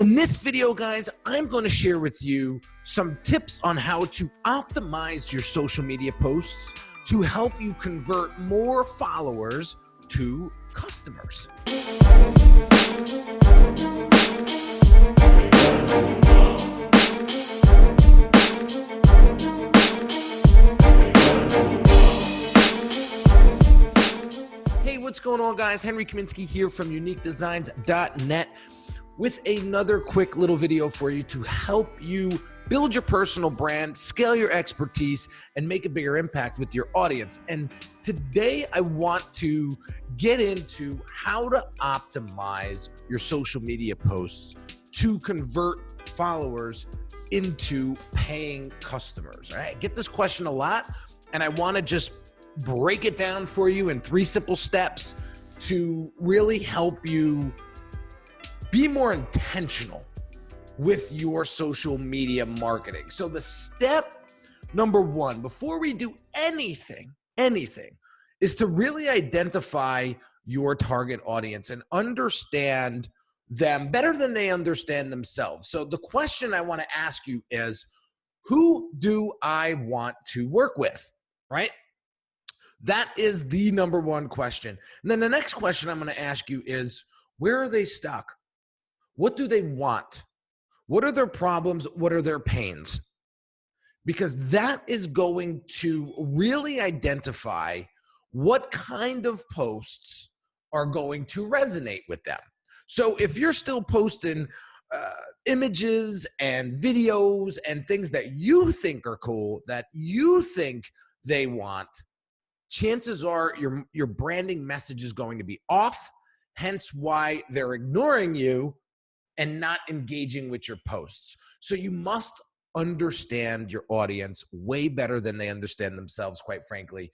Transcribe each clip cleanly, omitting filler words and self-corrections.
In this video, guys, I'm going to share with you some tips on how to optimize your social media posts to help you convert more followers to customers. Hey, what's going on, guys? Henry Kaminski here from UniqueDesignz.net with another quick little video for you to help you build your personal brand, scale your expertise, and make a bigger impact with your audience. And today I want to get into how to optimize your social media posts to convert followers into paying customers. All right, I get this question a lot, and I want to just break it down for you in 3 simple steps to really help you be more intentional with your social media marketing. So the step number 1, before we do anything, is to really identify your target audience and understand them better than they understand themselves. So the question I want to ask you is, who do I want to work with, right? That is the number 1 question. And then the next question I'm going to ask you is, where are they stuck? What do they want? What are their problems? What are their pains? Because that is going to really identify what kind of posts are going to resonate with them. So if you're still posting images and videos and things that you think are cool, that you think they want, chances are your branding message is going to be off, hence why they're ignoring you and not engaging with your posts. So you must understand your audience way better than they understand themselves, quite frankly,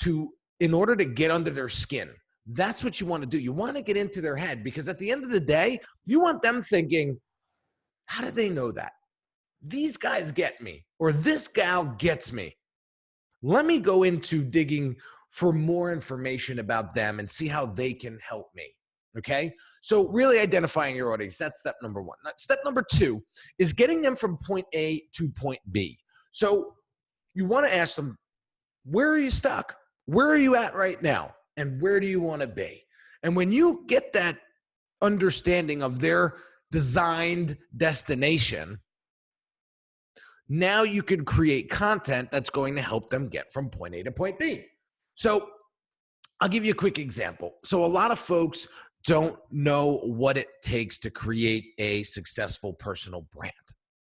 in order to get under their skin. That's what you want to do. You want to get into their head, because at the end of the day, you want them thinking, how do they know that? These guys get me, or this gal gets me. Let me go into digging for more information about them and see how they can help me. Okay, so really identifying your audience, that's step number 1. Step number 2 is getting them from point A to point B. So you want to ask them, where are you stuck? Where are you at right now? And where do you want to be? And when you get that understanding of their designed destination, now you can create content that's going to help them get from point A to point B. So I'll give you a quick example. So a lot of folks don't know what it takes to create a successful personal brand,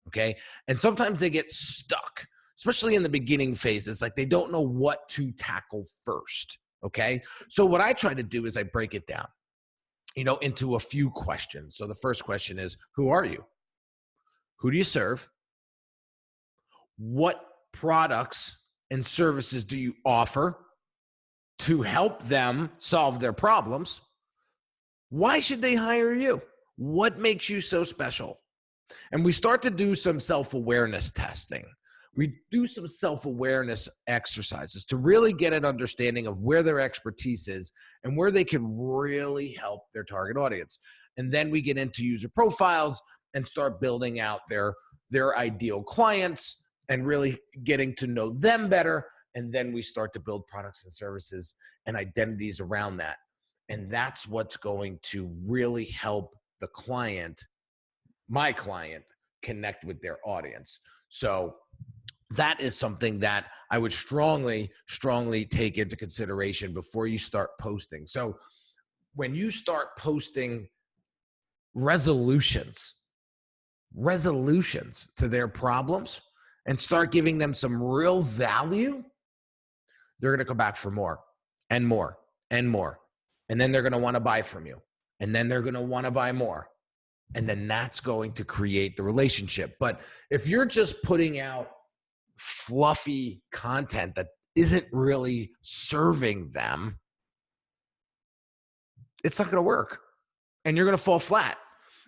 okay? And sometimes they get stuck, especially in the beginning phase. It's like they don't know what to tackle first, okay? So what I try to do is I break it down, into a few questions. So the first question is, who are you? Who do you serve? What products and services do you offer to help them solve their problems? Why should they hire you? What makes you so special? And we start to do some self-awareness testing. We do some self-awareness exercises to really get an understanding of where their expertise is and where they can really help their target audience. And then we get into user profiles and start building out their ideal clients and really getting to know them better. And then we start to build products and services and identities around that. And that's what's going to really help the client, my client, connect with their audience. So that is something that I would strongly take into consideration before you start posting. So when you start posting resolutions to their problems and start giving them some real value, they're going to come back for more and more and more. And then they're going to want to buy from you. And then they're going to want to buy more. And then that's going to create the relationship. But if you're just putting out fluffy content that isn't really serving them, it's not going to work. And you're going to fall flat.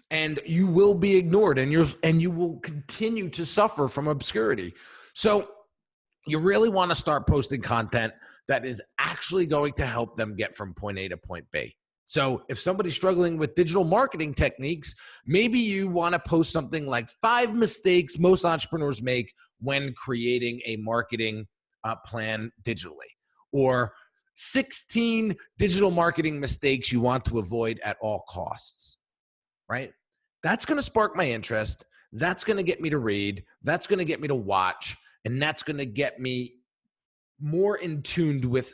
And you will be ignored. And you will continue to suffer from obscurity. So you really want to start posting content that is actually going to help them get from point A to point B. So if somebody's struggling with digital marketing techniques, maybe you want to post something like 5 mistakes most entrepreneurs make when creating a marketing plan digitally, or 16 digital marketing mistakes you want to avoid at all costs, right? That's going to spark my interest. That's going to get me to read. That's going to get me to watch. And that's going to get me more in tune with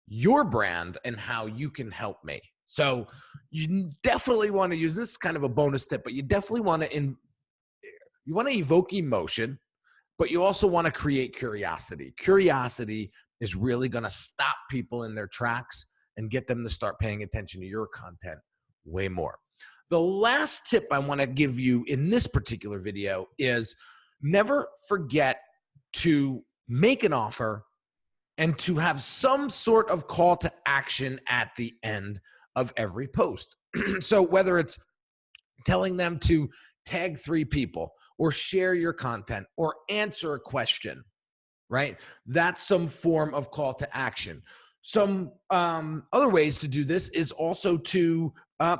your brand and how you can help me. So you definitely want to use this kind of a bonus tip, but you definitely want to evoke emotion, but you also want to create curiosity. Curiosity is really going to stop people in their tracks and get them to start paying attention to your content way more. The last tip I want to give you in this particular video is never forget to make an offer and to have some sort of call to action at the end of every post. So whether it's telling them to tag 3 people or share your content or answer a question, right? That's some form of call to action. Some other ways to do this is also to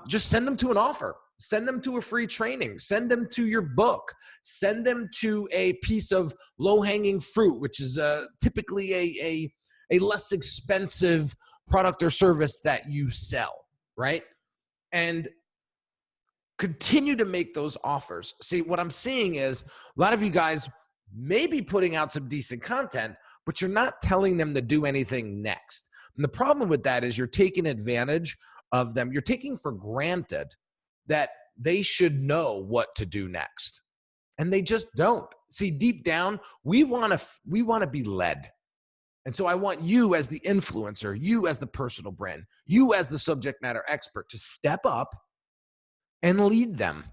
just send them to an offer, send them to a free training, send them to your book, send them to a piece of low-hanging fruit, which is typically a less expensive product or service that you sell, right? And continue to make those offers. See, what I'm seeing is a lot of you guys may be putting out some decent content, but you're not telling them to do anything next. And the problem with that is you're taking advantage of them. You're taking for granted that they should know what to do next. And they just don't. See, deep down, we want to be led. And so I want you as the influencer, you as the personal brand, you as the subject matter expert to step up and lead them.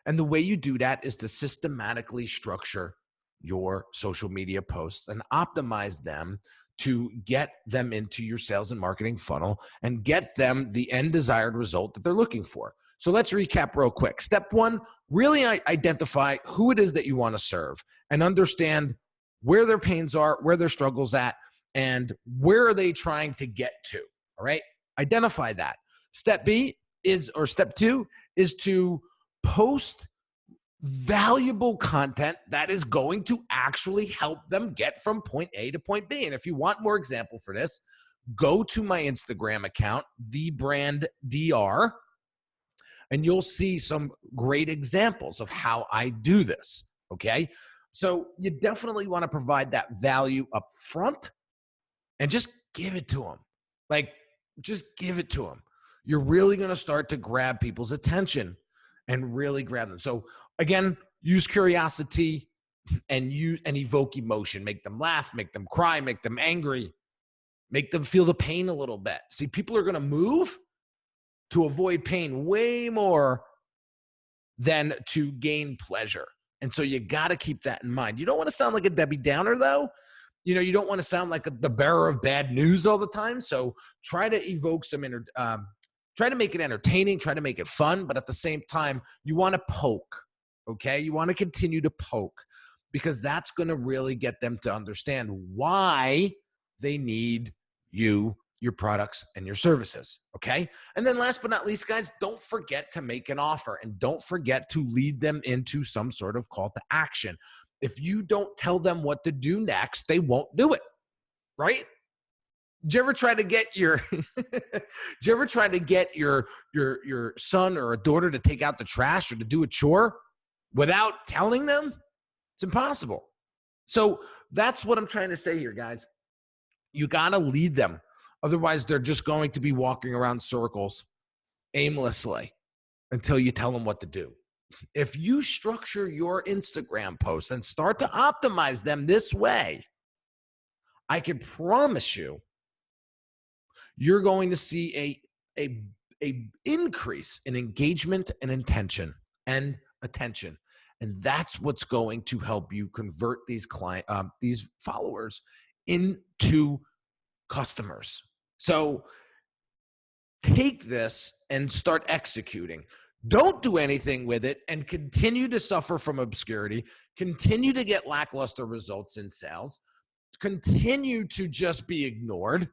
And the way you do that is to systematically structure your social media posts and optimize them to get them into your sales and marketing funnel and get them the end desired result that they're looking for. So let's recap real quick. Step 1, really identify who it is that you want to serve and understand where their pains are, where their struggles at, and where are they trying to get to, all right? Identify that. Step 2 is to post valuable content that is going to actually help them get from point A to point B. And if you want more example for this, go to my Instagram account, TheBrandDR, and you'll see some great examples of how I do this, okay? So you definitely want to provide that value up front and just give it to them. Like, just give it to them. You're really going to start to grab people's attention and really grab them. So again, use curiosity and evoke emotion. Make them laugh, make them cry, make them angry, make them feel the pain a little bit. See, people are going to move to avoid pain way more than to gain pleasure. And so you got to keep that in mind. You don't want to sound like a Debbie Downer, though. You know, you don't want to sound like the bearer of bad news all the time. So try to evoke try to make it entertaining, try to make it fun, but at the same time, you want to poke, okay? You want to continue to poke because that's going to really get them to understand why they need you, your products, and your services, okay? And then last but not least, guys, don't forget to make an offer and don't forget to lead them into some sort of call to action. If you don't tell them what to do next, they won't do it, right? Did you ever try to get your your son or a daughter to take out the trash or to do a chore without telling them? It's impossible. So that's what I'm trying to say here, guys. You got to lead them. Otherwise, they're just going to be walking around circles aimlessly until you tell them what to do. If you structure your Instagram posts and start to optimize them this way, I can promise you, you're going to see a increase in engagement and intention and attention. And that's what's going to help you convert these followers into customers. So take this and start executing. Don't do anything with it and continue to suffer from obscurity, continue to get lackluster results in sales, continue to just be ignored,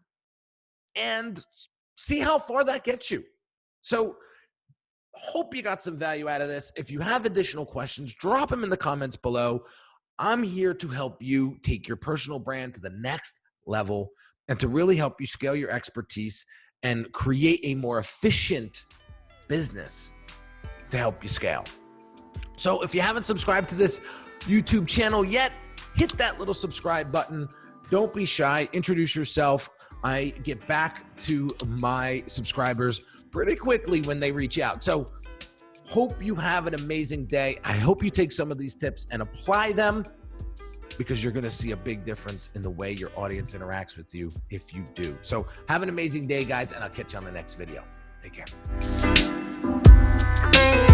and see how far that gets you. So hope you got some value out of this. If you have additional questions, drop them in the comments below. I'm here to help you take your personal brand to the next level and to really help you scale your expertise and create a more efficient business to help you scale. So if you haven't subscribed to this YouTube channel yet, hit that little subscribe button. Don't be shy. Introduce yourself. I get back to my subscribers pretty quickly when they reach out. So hope you have an amazing day. I hope you take some of these tips and apply them, because you're going to see a big difference in the way your audience interacts with you if you do. So have an amazing day, guys, and I'll catch you on the next video. Take care.